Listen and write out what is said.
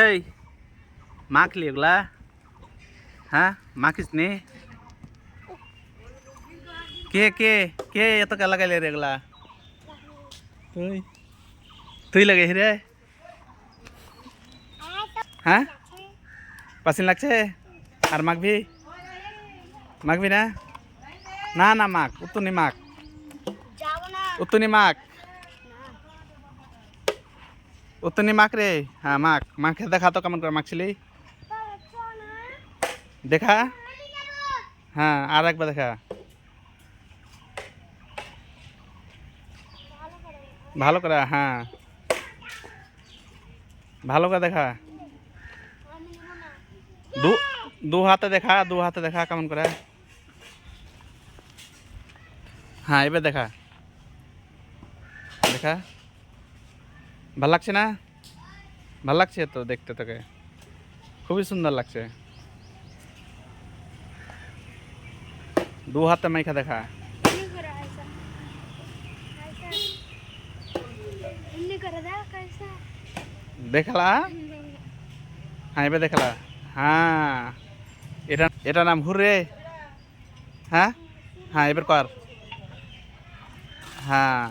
এই মাখলি এগুলা? হ্যাঁ মাখিস নি? কে কে কে এত কে লাগাইলে রে এগুলা? তুই তুই লাগাই রে? হ্যাঁ পাসিন লাগছে? আর মাখবি? মাখবি না? না না মাখ, উত্তুনি মাখ, উত্তুনি মাখ, উত্তুনি মাখ রে। হ্যাঁ মাখ, মাখে দেখা তো কেমন করে মাখছিলি দেখা। হ্যাঁ আর একবার দেখা, ভালো করে। হ্যাঁ ভালো করে দেখা, দু দু হাতে দেখা, দু হাতে দেখা কেমন করে। হ্যাঁ এবার দেখা, দেখা ভাল লাগছে না? ভাল লাগছে তো দেখতে, তোকে খুবই সুন্দর লাগছে। দু হাতে মাইখা দেখা, দেখলা। হ্যাঁ এবার দেখলা। হ্যাঁ এটা এটা নাম হুররে। হ্যাঁ হ্যাঁ এবার কর। হ্যাঁ